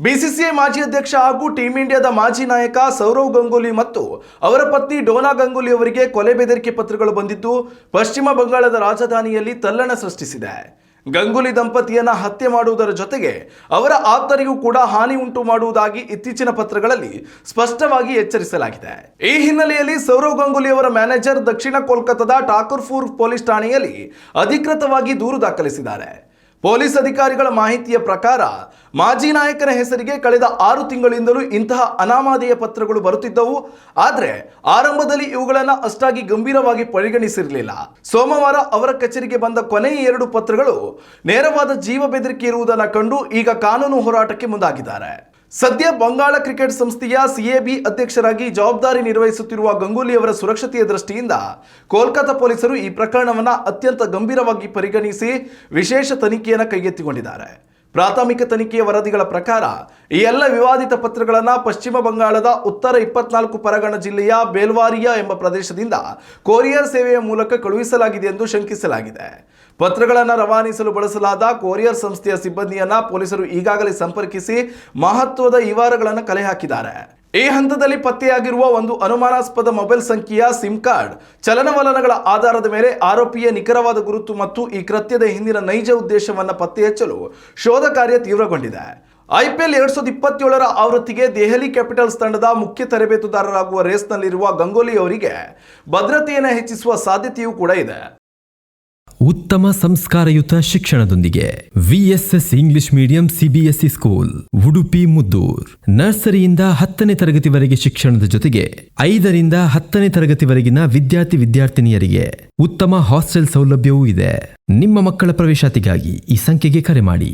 BCCI ಮಾಜಿ ಅಧ್ಯಕ್ಷ ಹಾಗೂ ಟೀಂ ಇಂಡಿಯಾದ ಮಾಜಿ ನಾಯಕ ಸೌರವ್ ಗಂಗೂಲಿ ಮತ್ತು ಅವರ ಪತ್ನಿ ಡೋನಾ ಗಂಗೂಲಿ ಅವರಿಗೆ ಕೊಲೆ ಬೆದರಿಕೆ ಪತ್ರಗಳು ಬಂದಿದ್ದು ಪಶ್ಚಿಮ ಬಂಗಾಳದ ರಾಜಧಾನಿಯಲ್ಲಿ ತಲ್ಲಣ ಸೃಷ್ಟಿಸಿದೆ. ಗಂಗೂಲಿ ದಂಪತಿಯನ್ನ ಹತ್ಯೆ ಮಾಡುವುದರ ಜೊತೆಗೆ ಅವರ ಆಪ್ತರಿಗೂ ಕೂಡ ಹಾನಿ ಉಂಟು ಮಾಡುವುದಾಗಿ ಇತ್ತೀಚಿನ ಪತ್ರಗಳಲ್ಲಿ ಸ್ಪಷ್ಟವಾಗಿ ಎಚ್ಚರಿಸಲಾಗಿದೆ. ಈ ಹಿನ್ನೆಲೆಯಲ್ಲಿ ಸೌರವ್ ಗಂಗೂಲಿ ಅವರ ಮ್ಯಾನೇಜರ್ ದಕ್ಷಿಣ ಕೋಲ್ಕತ್ತಾದ ಠಾಕೂರ್ಪುರ್ ಪೊಲೀಸ್ ಠಾಣೆಯಲ್ಲಿ ಅಧಿಕೃತವಾಗಿ ದೂರು ದಾಖಲಿಸಿದ್ದಾರೆ. ಪೊಲೀಸ್ ಅಧಿಕಾರಿಗಳ ಮಾಹಿತಿಯ ಪ್ರಕಾರ ಮಾಜಿ ನಾಯಕನ ಹೆಸರಿಗೆ ಕಳೆದ 6 ತಿಂಗಳಿಂದಲೂ ಇಂತಹ ಅನಾಮಧೇಯ ಪತ್ರಗಳು ಬರುತ್ತಿದ್ದವು. ಆದರೆ ಆರಂಭದಲ್ಲಿ ಇವುಗಳನ್ನು ಅಷ್ಟಾಗಿ ಗಂಭೀರವಾಗಿ ಪರಿಗಣಿಸಿರಲಿಲ್ಲ. ಸೋಮವಾರ ಅವರ ಕಚೇರಿಗೆ ಬಂದ ಕೊನೆಯ 2 ಪತ್ರಗಳು ನೇರವಾದ ಜೀವ ಬೆದರಿಕೆ ಇರುವುದನ್ನು ಕಂಡು ಈಗ ಕಾನೂನು ಹೋರಾಟಕ್ಕೆ ಮುಂದಾಗಿದ್ದಾರೆ. ಸದ್ಯ ಬಂಗಾಳ ಕ್ರಿಕೆಟ್ ಸಂಸ್ಥೆಯ ಸಿಎಬಿ ಅಧ್ಯಕ್ಷರಾಗಿ ಜವಾಬ್ದಾರಿ ನಿರ್ವಹಿಸುತ್ತಿರುವ ಗಂಗೂಲಿ ಅವರ ಸುರಕ್ಷತೆಯ ದೃಷ್ಟಿಯಿಂದ ಕೋಲ್ಕತ್ತಾ ಪೊಲೀಸರು ಈ ಪ್ರಕರಣವನ್ನು ಅತ್ಯಂತ ಗಂಭೀರವಾಗಿ ಪರಿಗಣಿಸಿ ವಿಶೇಷ ತನಿಖೆಯನ್ನು ಕೈಗೆತ್ತಿಕೊಂಡಿದ್ದಾರೆ. ಪ್ರಾಥಮಿಕ ತನಿಖೆಯ ವರದಿಗಳ ಪ್ರಕಾರ ಈ ಎಲ್ಲ ವಿವಾದಿತ ಪತ್ರಗಳನ್ನು ಪಶ್ಚಿಮ ಬಂಗಾಳದ ಉತ್ತರ 24 ಪರಗಣ ಜಿಲ್ಲೆಯ ಬೇಲ್ವಾರಿಯಾ ಎಂಬ ಪ್ರದೇಶದಿಂದ ಕೊರಿಯರ್ ಸೇವೆಯ ಮೂಲಕ ಕಳುಹಿಸಲಾಗಿದೆ ಎಂದು ಶಂಕಿಸಲಾಗಿದೆ. ಪತ್ರಗಳನ್ನು ರವಾನಿಸಲು ಬಳಸಲಾದ ಕೊರಿಯರ್ ಸಂಸ್ಥೆಯ ಸಿಬ್ಬಂದಿಯನ್ನ ಪೊಲೀಸರು ಈಗಾಗಲೇ ಸಂಪರ್ಕಿಸಿ ಮಹತ್ವದ ವಿವರಗಳನ್ನು ಕಲೆ ಹಾಕಿದ್ದಾರೆ. ಈ ಹಂತದಲ್ಲಿ ಪತ್ತೆಯಾಗಿರುವ ಒಂದು ಅನುಮಾನಾಸ್ಪದ ಮೊಬೈಲ್ ಸಂಖ್ಯೆಯ ಸಿಮ್ ಕಾರ್ಡ್ ಚಲನವಲನಗಳ ಆಧಾರದ ಮೇಲೆ ಆರೋಪಿಯ ನಿಖರವಾದ ಗುರುತು ಮತ್ತು ಈ ಕೃತ್ಯದ ಹಿಂದಿನ ನೈಜ ಉದ್ದೇಶವನ್ನು ಪತ್ತೆ ಹಚ್ಚಲು ಶೋಧ ಕಾರ್ಯ ತೀವ್ರಗೊಂಡಿದೆ. IPL 2027ರ ಆವೃತ್ತಿಗೆ ದೆಹಲಿ ಕ್ಯಾಪಿಟಲ್ಸ್ ತಂಡದ ಮುಖ್ಯ ತರಬೇತುದಾರರಾಗುವ ರೇಸ್ನಲ್ಲಿರುವ ಗಂಗೂಲಿ ಅವರಿಗೆ ಭದ್ರತೆಯನ್ನು ಹೆಚ್ಚಿಸುವ ಸಾಧ್ಯತೆಯೂ ಕೂಡ ಇದೆ. ಉತ್ತಮ ಸಂಸ್ಕಾರಯುತ ಶಿಕ್ಷಣದೊಂದಿಗೆ VSS English medium CBSE school Udupi Muddur. ನರ್ಸರಿಯಿಂದ 10ನೇ ತರಗತಿವರೆಗೆ ಶಿಕ್ಷಣದ ಜೊತೆಗೆ 5ರಿಂದ 10ನೇ ತರಗತಿವರೆಗಿನ ವಿದ್ಯಾರ್ಥಿನಿಯರಿಗೆ ಉತ್ತಮ ಹಾಸ್ಟೆಲ್ ಸೌಲಭ್ಯವೂ ಇದೆ. ನಿಮ್ಮ ಮಕ್ಕಳ ಪ್ರವೇಶಾತಿಗಾಗಿ ಈ ಸಂಖ್ಯೆಗೆ ಕರೆ ಮಾಡಿ.